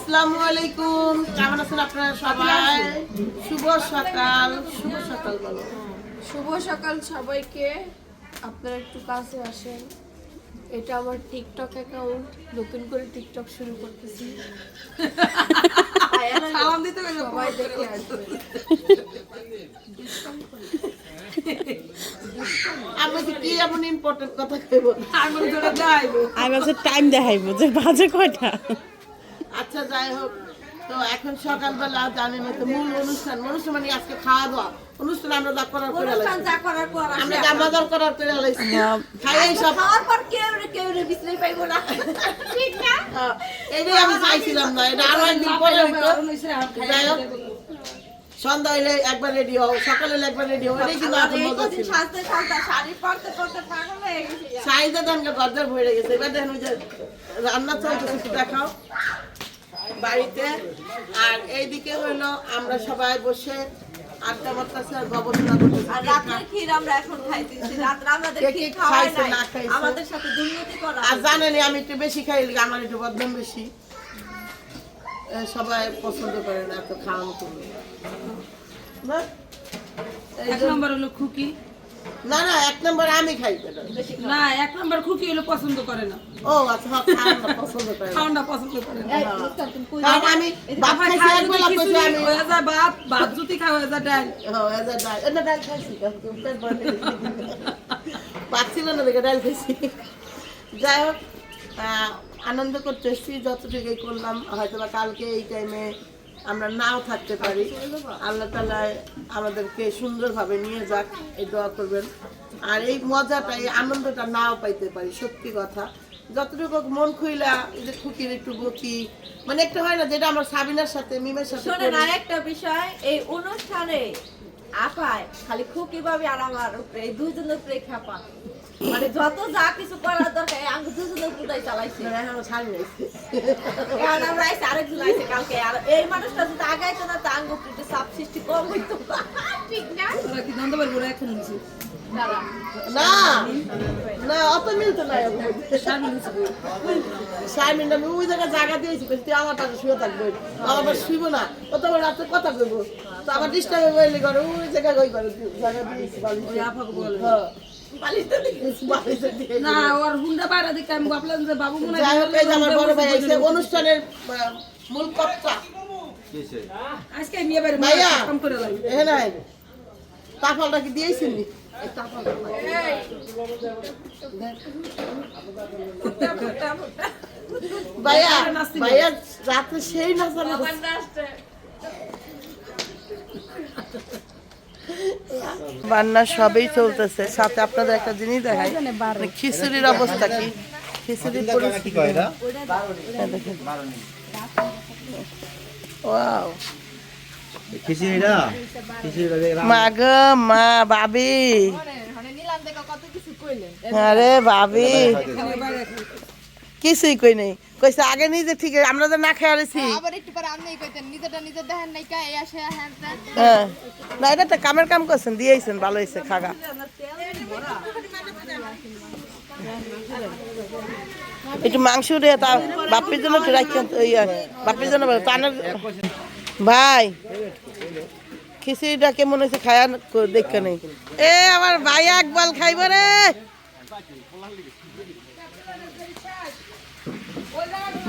আসসালামু আলাইকুম, কেমন আছেন আপনারা সবাই? শুভ সকাল, শুভ সকাল বলো। শুভ সকাল সবাইকে। আপনারা একটু কাছে আসেন। এটা আমার টিকটক অ্যাকাউন্ট, নতুন করে টিকটক শুরু করতেছি। সালাম দিতে গেলে সবাই দেখে আসবেন। আমি তো কি এমন ইম্পর্টেন্ট কথা কইব, আমি ধরে যাইবো। আমি বলছি টাইম দেখাইবো যে বাজে কয়টা। আচ্ছা যাই হোক, তো এখন সকালবেলা জানেন তো মূল অনুষ্ঠান মানে আজকে খাওয়া দাওয়া অনুষ্ঠান আমরা যা করার করে অনুষ্ঠান যা করার পর আমরা জামাদার করার করে লাইছি খাই সব খাওয়ার পর কেউ বিছলাই পাইবো না, ঠিক না? এইটাই আমি চাইছিলাম না, এটা আরো একদিন পরে হইতো। যাই হোক, সন্ধ্যা হইলে একবার রেডি হও, সকালে হইলে একবার রেডি হও, এটাই কিন্তু এখন মজা ছিল। সাজতে সাজতে শাড়ি পরতে পরতে পাগল হয়ে গেছি। সাইজে দেনকে গর্দার ভরে গেছে। এবার দেখেন ওই যে রান্না চলতে কিছু দেখাও বাড়িতে, আর এইদিকে হইলো আমরা সবাই বসে আড্ডা মারতেছি আর গবেষণা করতেছি। আর রাতের ক্ষীর আমরা এখন খাইতেছি। রাতে আমাদের কে ক্ষীর কে খাওয়াই খাইছে নাই, না খাইছে? আমাদের সাথে দুর্নীতি করা। আর জানেনই আমি একটু বেশি খাই, আমার একটু বদনাম বেশি, সবাই পছন্দ করে না এত খাওয়ানো করলে। না? এই এক জন্য- নম্বর হলো খুকি। না না, এক নম্বর আমি খাই না। না, এক নম্বর খুকি হলো পছন্দ করে না, ও আচ্ছা, খাওয়ানো পছন্দ করে না। খাওয়াটা পছন্দ করে না। কারণ আমি ভাত আবার খাইছি খায় এক যদি বেলা, খিচুড়ি কইছি আমি হয়ে যায় ভাত যদি খাওয়া হয়ে যায় ডাল। ডাল খাইছি, পেট ভরে গেছে। পাচ্ছিল না দেখে ডাল খাইছি। যাই হোক, আনন্দ করতেছি যতটুকুই করলাম। হয়তো বা কালকে এই টাইমে আমরা নাও থাকতে পারি, আল্লাহ তাআলা আমাদেরকে সুন্দরভাবে নিয়ে যাক, এই দোয়া করবেন। আর এই মজাটা, এই আনন্দটা নাও পাইতে পারি, সত্যি কথা। যতটুকু মন খুইলা এই যে খুকির একটু বকি, মানে একটা হয় না যেটা আমার সাবিনার সাথে মিমের সাথে শোনেন, করি। আরেকটা বিষয়, এই অনুষ্ঠানে আপায় খালি খুকি ভাবি আর আমার উপরে, এই দুইজনের উপরে খেপা। মানে যত যা কিছু করার দরকার এই আঙ্গু দুজনের উপরেই চালাইছে। না, এখনো ছাড়ি নাইছে। কারণ আমরা আইসি আরেকজন আইসে কালকে, আর এই মানুষটা যদি আগাইতো না তো আঙ্গু উপরে একটু চাপ সৃষ্টি কম হইতো, ঠিক না? ওরা কি ধন্যবাদ বলে এখন হচ্ছে দাঁড়া। না না, অত মিলতো না। শারমিন আমি ওই জায়গায় জায়গা দিয়েছি, তুই আমার পাশে শুয়ে থাকবো, আমার পাশে শুইব না, কত বড় রাত্রে কথা কইবো, তো আমার ডিস্টার্ব হইলে করে ওই জায়গায় কই করে জায়গা দিয়েছি বালিশ। ওই আপাকে বলে। হ্যাঁ, বালিশটা দিয়েছি। বালিশে দিয়ে না, ওর হুন্ডা বাইরে দিকে আমি ভাবলাম যে বাবু মনে যাই হোক, এই যে আমার বড় ভাই আইছে, অনুষ্ঠানের মূল কর্তা। আজকে আমি এবারে ভাইয়া কাম করে লাগবে। এখানে আয়। তাফালটা কি দিয়েছেন নি? এই তাফালটা এই, ভাইয়া ভাইয়া রাতে সেই নাচানো আমার নাচটা। বান্না সবই চলতেছে, সাথে আপনাদের একটা জিনিস দেখাই, খিচুড়ির অবস্থা কি, খিচুড়ির পরিস্থিতি। হ্যাঁ, দেখেন। ওয়াও, মা গো মা, ভাবি, মানে নিলাম দেখো কত কিছু কইলেন। আরে ভাবি কিছুই কই নাই, কইছে আগে নিজে ঠিক আছে, আমরা তো না খেয়ে আছি। আবার একটু পরে আপনি কইতেন নিজেটা নিজে দেখেন নাই কা এই আসে হ্যাঁ ত্যান। হ্যাঁ, না এটা একটা কামের কাম করছেন, দিয়েছেন, ভালো হয়েছে খাগা। একটু মাংস দিয়ে তা বাপির জন্য একটু রাখেন, বাপির জন্য টানের। ভাই খিচুড়িটা কেমন হয়েছে খায়া দেখে নেই। এ আমার ভাই একবাল খাইব রে,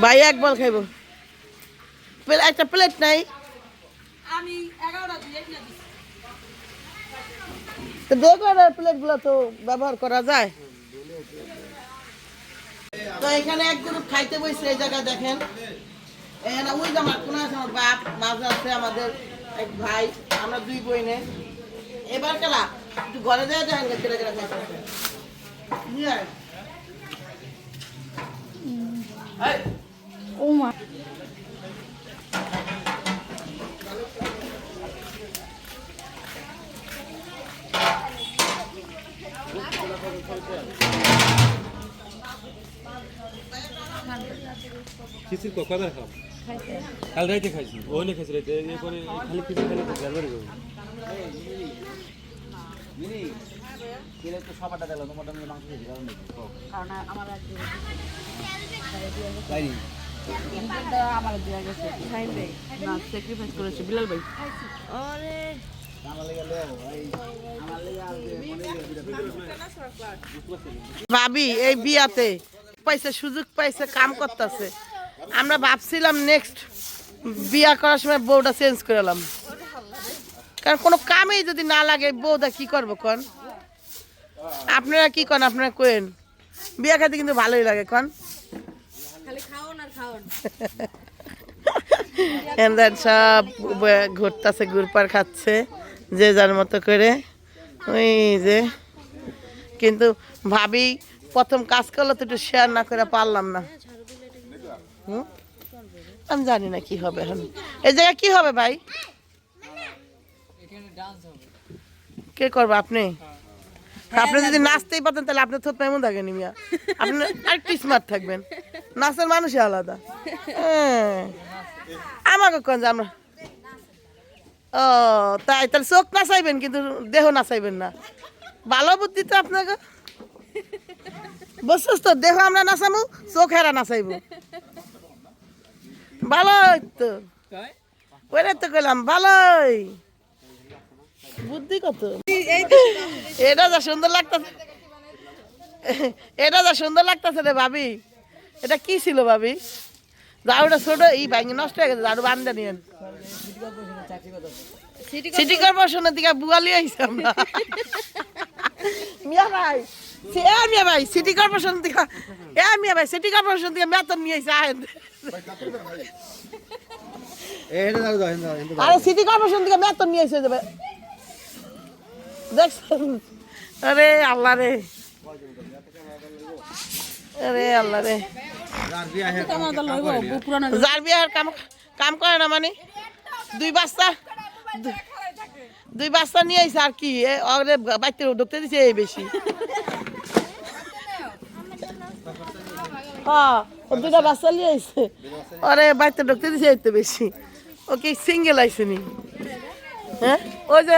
ভাই একবাল খাইব। একটা প্লেট নাই আমি 11টা দিয়ে না দিছি। তো দোকানের প্লেট গুলো তো ব্যবহার করা যায়। তো এখানে এক গ্রুপ খাইতে বসছে, এই জায়গায় দেখেন, এখানে ওই যে আমার কোন আছে, আমার বাপ মাঝে আছে, আমাদের এক ভাই, আমরা দুই বইনে। এবার কারা একটু ঘরে যায় দেখেন কেটে কেটে খাইতে নিয়ে আয়। এই, ও মা খিচুড়ি কখন খাও? কাল রাইতে খাইছি, ওইলে খাইছি রাইতে, এরপরে খালি খিচুড়ি খালি গাড়বাড়ি করবো। কারণ আমার আমার দেয়া গেছে না স্যাক্রিফাইস করেছে বিলাল ভাই ভাবি এই বিয়াতে পাইছে সুযোগ পাইছে কাম করতেছে আমরা ভাবছিলাম নেক্সট বিয়া করার সময় বউটা চেঞ্জ করলাম কারণ কোনো কামেই যদি না লাগে বউটা কি করবো কন আপনারা কি কন আপনারা কোয়েন বিয়া খেতে কিন্তু ভালোই লাগে কন এন্দার সব ঘুরতেছে ঘুরপার খাচ্ছে যে যার মতো করে ওই যে কিন্তু ভাবি প্রথম কাজ করলো তো একটু শেয়ার না করে পারলাম না আমি জানি না কি হবে এখন এই জায়গায় কি হবে ভাই কে করবে আপনি আপনি যদি নাচতেই পারতেন তাহলে আপনি থোপ এমন থাকেন মিয়া আপনি আরেকটু স্মার্ট থাকবেন নাচের মানুষই আলাদা আমাকে কোন যে আমরা ও তাই তাহলে চোখ নাচাইবেন কিন্তু দেহ নাচাইবেন না ভালো বুদ্ধি তো আপনাকে বসছিস তো দেহ আমরা নাচামু চোখ হেরা নাচাইব ভালোই তো ওইটাই তো কইলাম ভালোই বুদ্ধি কত এটা যা সুন্দর লাগতেছে এটা যা সুন্দর লাগতেছে রে ভাবি এটা কি ছিল ভাবি ঝাড়ুটা ছোট এই ভাঙি নষ্ট হয়ে গেছে ঝাড়ু বান্ধে নিয়েন সিটি কর্পোরেশনের দিকে বুয়ালি আইসি আমরা মিয়া ভাই মিয়া ভাই সিটি কর্পোরেশন দিকে মিয়া ভাই সিটি কর্পোরেশন দিকে মেতন নিয়ে আইসি আহেন আরে সিটি কর্পোরেশন দিকে মেতন নিয়ে এসে যাবে দেখছেন আরে আল্লাহ রে আরে আল্লাহ রে যার বিয়ার কাম করে না মানে দুই বাচ্চা নিয়ে আইসে আর কি বাড়িতে ঢুকতে দিছে এই বেশি হ্যাঁ ও দুইটা বাচ্চা নিয়ে আইসে আরে বাড়িতে ঢুকতে দিছে এই তো বেশি ও কি সিঙ্গেল আইসেনি হ্যাঁ ওই যে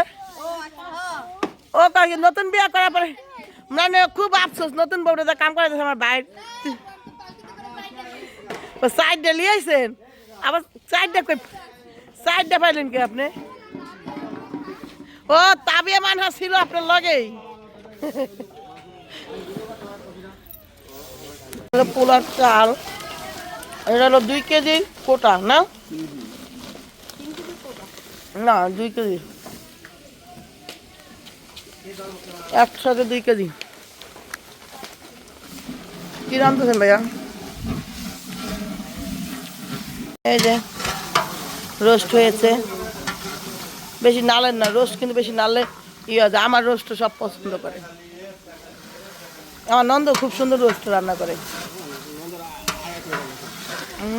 ও কাকে নতুন বিয়া করার পরে মানে খুব আফসোস নতুন বউটা কাম করে আমার বাইর সাইডটা লিয়ে আইসেন আবার সাইডটা পাইলেন কি আপনি ও তাবিয়া মানহা ছিল আপনার লগেই পোলার চাল এটা হলো 2 কেজি কোটা না না 2 কেজি একসাথে 2 কেজি কি রাঁধতেছেন ভাইয়া এই যে রোস্ট হয়েছে বেশি নালেন না রোস্ট কিন্তু বেশি নালে ইয়ে আছে আমার রোস্ট সব পছন্দ করে আমার নন্দ খুব সুন্দর রোস্ট রান্না করে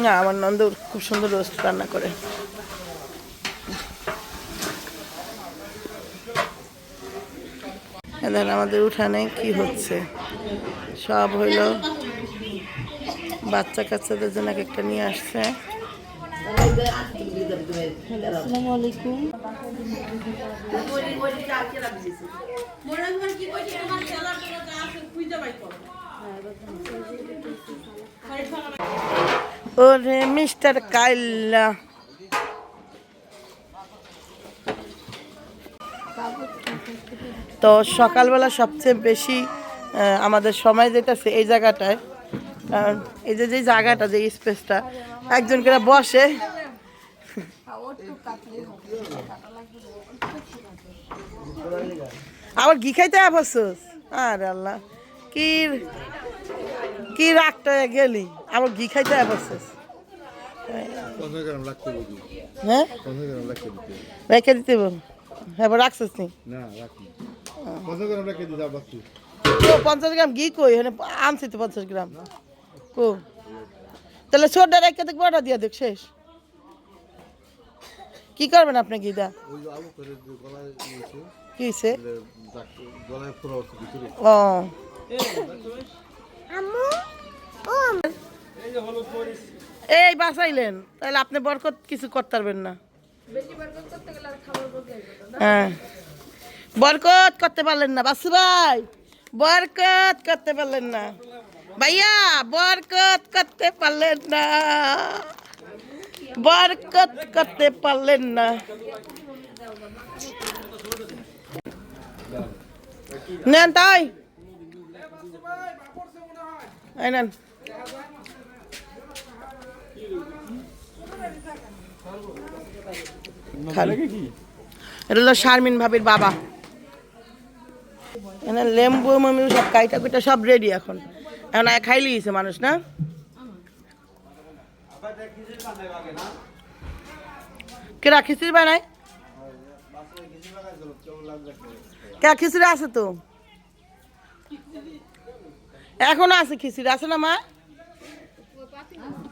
না আমার নন্দ খুব সুন্দর রোস্ট রান্না করে এখন আমাদের উঠানে কি হচ্ছে সব হইল বাচ্চা কাচ্চাদের জন্য একটা নিয়ে আসছে আসসালামু আলাইকুম ওরে মিস্টার কাইল্লা তো সকালবেলা সবচেয়ে বেশি আমাদের সময় যেতেছে এই জায়গাটায় কারণ এই যে জায়গাটা যে স্পেসটা একজন করে বসে আবার ঘি খাইতে বসছস আরে আল্লাহ কি রাগটা গেলি আবার ঘি খাইতে বসছস হ্যাঁ রেখে দিতে হ্যাঁ রাখছিস নি 50 গ্রাম ঘি কই আনছি তো 50 গ্রাম কো তাহলে ছোটটা রেখে দেখ বড়টা দিয়ে দেখ শেষ কি করবেন আপনি ঘিটা কি হয়েছে ও এই বাঁচাইলেন তাহলে আপনি বরকত কিছু করতে পারবেন না হ্যাঁ বরকত করতে পারলেন না বাসু ভাই বরকত করতে পারলেন না ভাইয়া বরকত করতে পারলেন না, বরকত করতে পারলেন না। নেন তাই এই নেন। এটা হলো শারমিন ভাবির বাবা। এখানে লেম্বু মমি সব কাইটা কুইটা সব রেডি এখন খাই লিয়েছে মানুষ না। কেরা খিচুড়ি বানায়? কে খিচুড়ি আছে তো এখনো আছে, খিচুড়ি আছে না মা?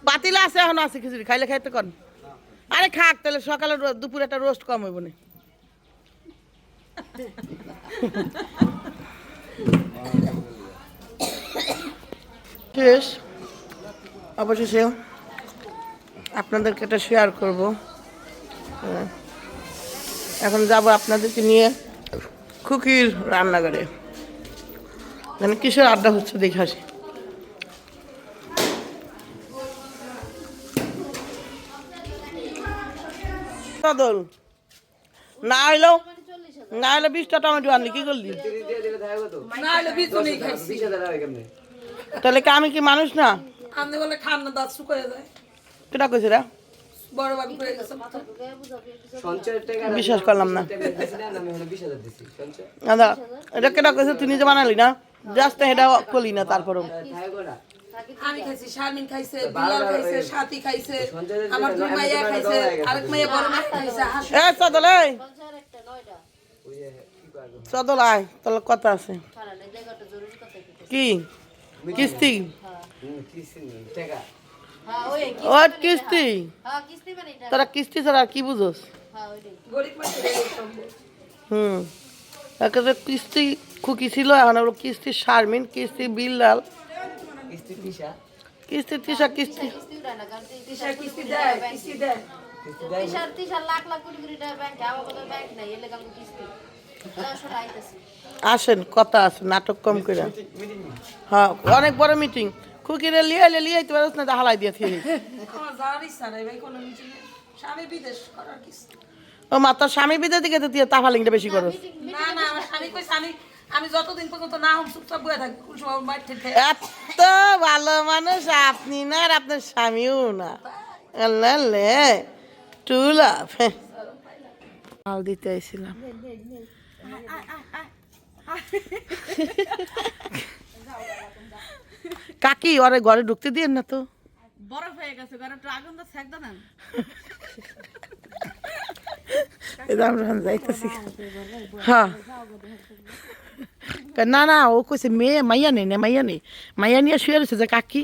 পাতিলা আছে, এখনো আছে খিচুড়ি, খাইলে খাইতে কন। আরে খাক তাহলে সকালে দুপুরে একটা রোস্ট কম হইব না। শেষ অবশেষে আপনাদেরকে এটা শেয়ার করব। এখন যাব আপনাদেরকে নিয়ে খুকির রান্নাঘরে, মানে কিসের আড্ডা হচ্ছে দেখে আসি। সদল না হইলো 20টা টমেটো আনলি, কি করলি? তাহলে কি আমি কি মানুষ না? আপনি বলে খান না, দাঁত শুকিয়ে যায়। কেটা কইছে রা? বড় বাবু করে গেছে। বিশ্বাস করলাম না দাদা, এটা কেটা কইছে? তুই নিজে বানালি না, জাস্ট এটা করলি না। তারপরও আমি খাইছি, শারমিন খাইছে, বিলাল খাইছে, সাথী খাইছে, আমার দুই মাইয়া খাইছে, আরেক মাইয়া বড় মাইয়া খাইছে। এ সদল, এই সদল আয়, তোর কথা আছে। কি কিস্তি? ও কিস্তি? তোরা কিস্তি ছাড়া আর কি বুঝোস? গরিব মানুষের এই সম্ভব। একেবারে কিস্তি খুকি ছিল, এখন ওর কিস্তি শারমিন, কিস্তি বিল্লাল, কিস্তি তিশা, কিস্তি তিশা কিস্তি দেয়, কিস্তি দেয়। আসেন, কথা আছে, নাটক কম করে। হ্যাঁ অনেক বড় মিটিং, খুকিরে লিয়ে আইতে পারছ না, হালাই দিয়ে থিয়ে। আমার যাওয়ার ইচ্ছা নাই ভাই কোনো মিটিংয়ে, স্বামী বিদেশ করার কিছু। ও মা, তোর স্বামী বিদে দিকে তো তুই তাফালিংটা বেশি করস। না না, আমার স্বামী কইছে আমি যতদিন পর্যন্ত না হম চুপচাপ বয়ে থাকি, কোন সময় মার খেতে। এত ভালো মানুষ আপনি না, আর আপনার স্বামীও না। টু লাভ। হাল দিতে আইছিলাম। কাকি ওরে ঘরে ঢুকতে দিয়েন না তো, বরফ হয়ে গেছে, ঘরে একটু আগুন তো সেকদা দেন। আমরা যাইতেছি। হ্যাঁ না না, ও কইছে মেয়ে মাইয়া নেই, মাইয়া নিয়ে শুয়ে রয়েছে যে কাকি।